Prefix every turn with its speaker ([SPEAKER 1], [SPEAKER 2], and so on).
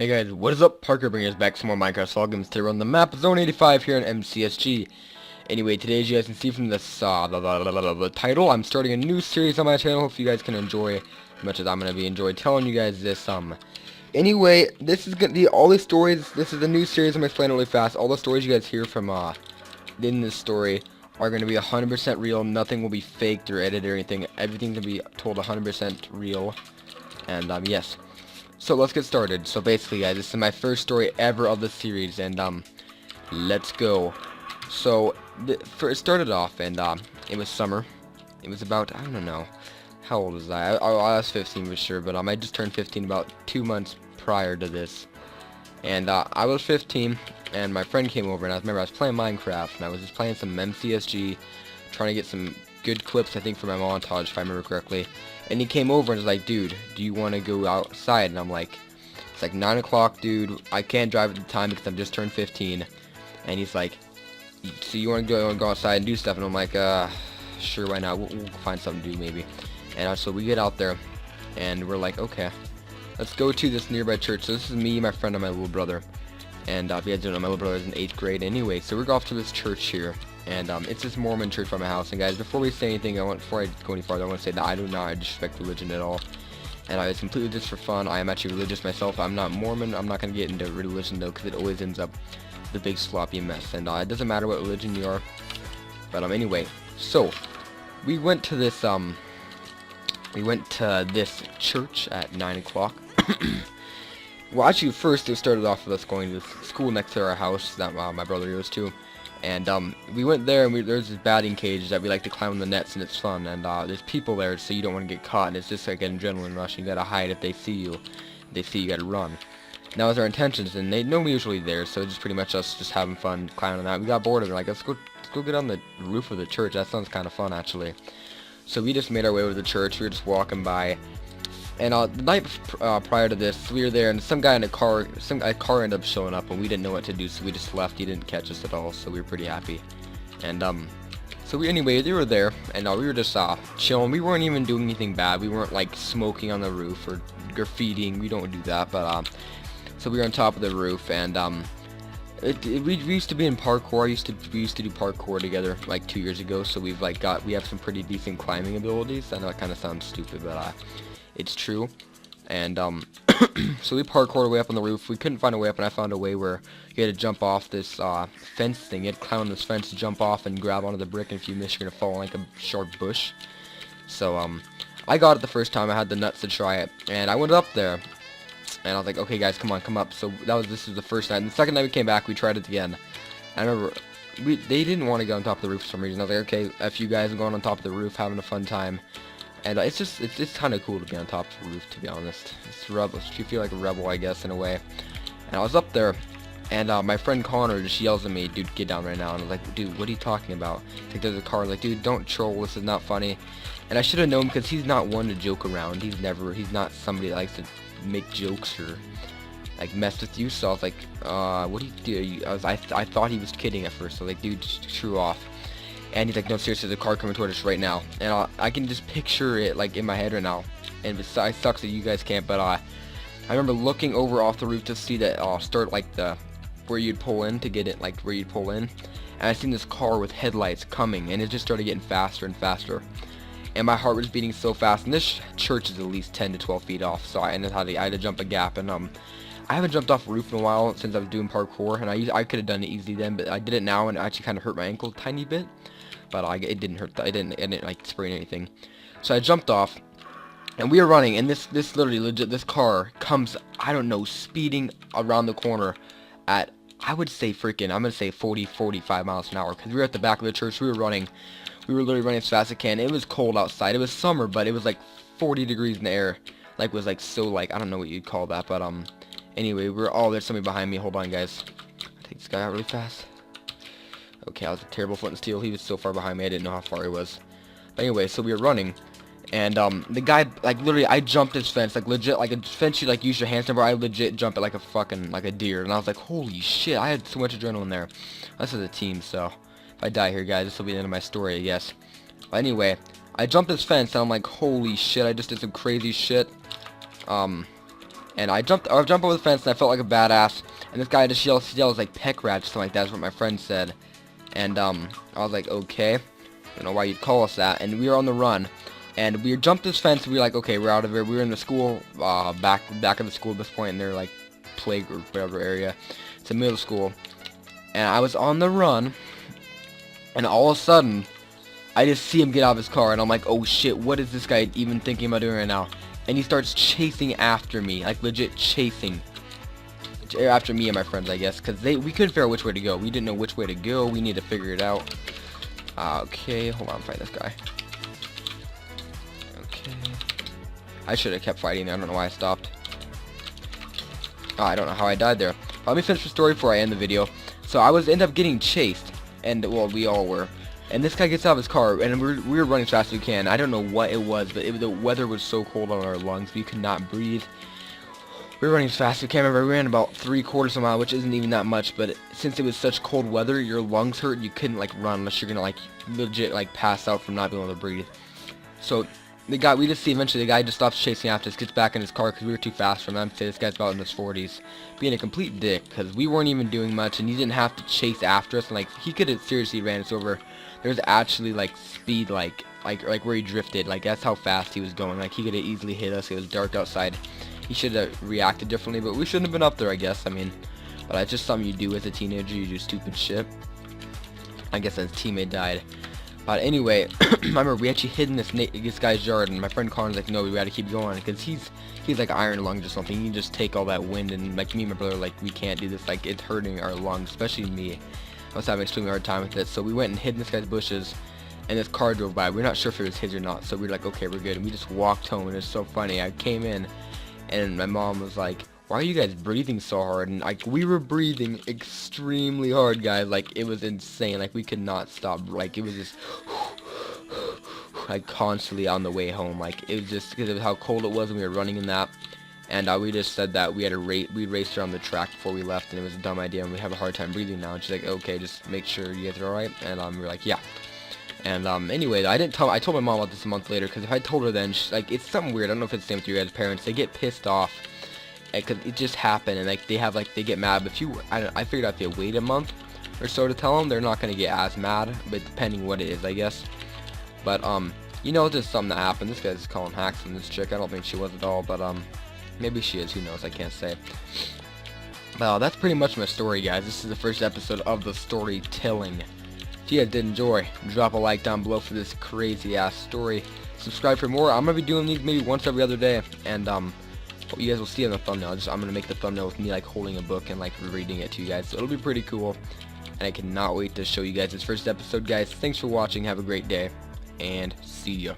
[SPEAKER 1] Hey guys, what is up? Parker bringing us back some more Minecraft Fall Games to run the map Zone 85 here in MCSG. Anyway, today, as you guys can see from this the title, I'm starting a new series on my channel. Hope you guys can enjoy as much as I'm gonna be enjoying telling you guys this. Anyway, this is gonna be all the stories. This is a new series. I'm gonna explain it really fast. All the stories you guys hear from in this story are gonna be 100% real. Nothing will be faked or edited or anything. Everything's gonna be told 100% real. And yes. So let's get started. So basically, guys, this is my first story ever of the series, and let's go. So it started off, and it was summer. It was about, I don't know, how old was I? I was 15 for sure, but I just turned 15 about 2 months prior to this. And I was 15, and my friend came over, and I remember I was playing Minecraft, and I was just playing some MCSG, trying to get some good clips, I think, for my montage, if I remember correctly. And he came over and was like, dude, do you want to go outside? And I'm like, it's like 9 o'clock, dude. I can't drive at the time because I've just turned 15. And he's like, so you want to go outside and do stuff? And I'm like, sure, why not? We'll find something to do, maybe. And so we get out there, and we're like, okay, let's go to this nearby church. So this is me, my friend, and my little brother. And if you guys don't know, my little brother is in 8th grade. Anyway, so we're going off to this church here. And it's this Mormon church by my house. And guys, before we say anything, before I go any farther, I want to say that I do not disrespect religion at all. And it's completely just for fun. I am actually religious myself. I'm not Mormon. I'm not going to get into religion though, because it always ends up the big sloppy mess. And it doesn't matter what religion you are. But anyway, so we went to this church at 9 o'clock. Well, actually, first it started off with us going to school next to our house that my brother goes to. And we went there, and there's this batting cage that we like to climb on the nets, and it's fun. And there's people there, so you don't want to get caught. And it's just like an adrenaline rush. You gotta hide if they see you. If they see you, gotta run. And that was our intentions, and they know me usually there, so it's just pretty much us just having fun climbing on that. We got bored of it, like let's go get on the roof of the church. That sounds kind of fun, actually. So we just made our way over to the church. We were just walking by. And the night prior to this, we were there, and some guy in a car ended up showing up, and we didn't know what to do, so we just left. He didn't catch us at all, so we were pretty happy. And anyway, they were there, and we were just chilling. We weren't even doing anything bad. We weren't like smoking on the roof or graffitiing. We don't do that, but so we were on top of the roof, and we used to be in parkour. We used to do parkour together like 2 years ago, so we have some pretty decent climbing abilities. I know it kind of sounds stupid, but it's true. And so we parkoured our way up on the roof. We couldn't find a way up, and I found a way where you had to jump off this fence thing. You had to climb on this fence to jump off and grab onto the brick, and if you miss, you're gonna fall in like a sharp bush. So I got it the first time. I had the nuts to try it, and I went up there, and I was like, okay guys, come on, come up. So this was the first night. And the second night we came back, we tried it again. I remember they didn't want to get on top of the roof for some reason. I was like, okay, if you guys are going on top of the roof having a fun time. And it's kind of cool to be on top of the roof, to be honest. It's rebel. You feel like a rebel, I guess, in a way. And I was up there, and my friend Connor just yells at me, dude, get down right now. And I was like, dude, what are you talking about? Like, there's a car. Like, dude, don't troll. This is not funny. And I should have known, because he's not one to joke around. He's not somebody that likes to make jokes or like mess with you. So I was like, what do you do? I thought he was kidding at first. So like, dude, just screw off. And he's like, no, seriously, there's a car coming towards us right now. And I can just picture it, like, in my head right now. And it sucks that you guys can't, but I remember looking over off the roof to see that, start, like, where you'd pull in to get it, like, where you'd pull in. And I seen this car with headlights coming, and it just started getting faster and faster. And my heart was beating so fast. And this church is at least 10 to 12 feet off, so I had to jump a gap. And, I haven't jumped off a roof in a while since I was doing parkour, and I could have done it easy then, but I did it now, and it actually kind of hurt my ankle a tiny bit. But it didn't hurt. It didn't like sprain anything. So I jumped off, and we were running, and this literally legit, this car comes, I don't know, speeding around the corner at, I would say I'm gonna say 40-45 miles an hour, because we were at the back of the church. We were literally running as fast as I can. It was cold outside. It was summer, but it was like 40 degrees in the air. Like, it was like so, like, I don't know what you'd call that, but anyway, there's somebody behind me. Hold on, guys. I'll take this guy out really fast. Okay, I was a terrible flint and steel. He was so far behind me, I didn't know how far he was. But anyway, so we were running, and the guy, like, literally, I jumped his fence, like, legit, like a fence you, like, use your hands to, I legit jumped it like a deer, and I was like, holy shit, I had so much adrenaline there. This is a team, so if I die here, guys, this will be the end of my story, I guess. But anyway, I jumped this fence, and I'm like, holy shit, I just did some crazy shit. And I jumped over the fence, and I felt like a badass. And this guy just yells like peck rat, something like that. That's what my friend said. And I was like, okay, I don't know why you'd call us that. And we were on the run, and we jumped this fence. And we were like, okay, we're out of here. We were in the school, back of the school at this point, in their like play group, whatever area. It's a middle school, and I was on the run, and all of a sudden, I just see him get out of his car, and I'm like, oh shit, what is this guy even thinking about doing right now? And he starts chasing after me, like legit chasing after me and my friends, I guess, because we couldn't figure out which way to go. We didn't know which way to go. We need to figure it out. Okay, hold on, fight this guy. Okay, I should have kept fighting. I don't know why I stopped. I don't know how I died there. Let me finish the story before I end the video. So I ended up getting chased, and well, we all were. And this guy gets out of his car, and we were running as fast as we can. I don't know what it was, but the weather was so cold on our lungs, we could not breathe. We were running as fast as we can. Remember, we ran about 3/4 of a mile, which isn't even that much, but since it was such cold weather, your lungs hurt, you couldn't like run unless you're gonna like legit like pass out from not being able to breathe. So we just see eventually the guy just stops chasing after us, gets back in his car because we were too fast for him. I'd say this guy's about in his 40s, being a complete dick because we weren't even doing much, and he didn't have to chase after us. And like he could have seriously ran us over. There's actually like speed, like where he drifted. Like that's how fast he was going. Like he could have easily hit us. It was dark outside. He should have reacted differently, but we shouldn't have been up there, I guess. I mean, but it's just something you do as a teenager. You do stupid shit. I guess his teammate died. But anyway, I remember we actually hid in this guy's yard, and my friend Colin's like, no, we gotta keep going, because he's like iron lungs or something. He can just take all that wind, and like me and my brother, like we can't do this. Like it's hurting our lungs, especially me. I was having an extremely hard time with it, so we went and hid in this guy's bushes, and this car drove by. We're not sure if it was his or not, so we were like, okay, we're good. And we just walked home, and it was so funny. I came in, and my mom was like, why are you guys breathing so hard? And like we were breathing extremely hard, guys. Like it was insane. Like we could not stop. Like it was just like constantly on the way home. Like it was just because of how cold it was, and we were running in that. And we just said that we raced around the track before we left, and it was a dumb idea, and we have a hard time breathing now. And she's like, okay, just make sure you guys are alright. And we were like, yeah. And anyway, I told my mom about this a month later, because if I told her then, like it's something weird. I don't know if it's the same with your guys' parents. They get pissed off because it just happened, and like they get mad. But I figured out if you wait a month or so to tell them, they're not gonna get as mad. But depending what it is, I guess. But you know, just something that happened. This guy's calling hacks from this chick. I don't think she was at all, but maybe she is. Who knows? I can't say. Well, that's pretty much my story, guys. This is the first episode of the storytelling. If you guys did enjoy, drop a like down below for this crazy ass story. Subscribe for more. I'm gonna be doing these maybe once every other day, and what you guys will see in the thumbnail. I'm gonna make the thumbnail with me like holding a book and like reading it to you guys. So it'll be pretty cool, and I cannot wait to show you guys this first episode, guys. Thanks for watching. Have a great day, and see ya.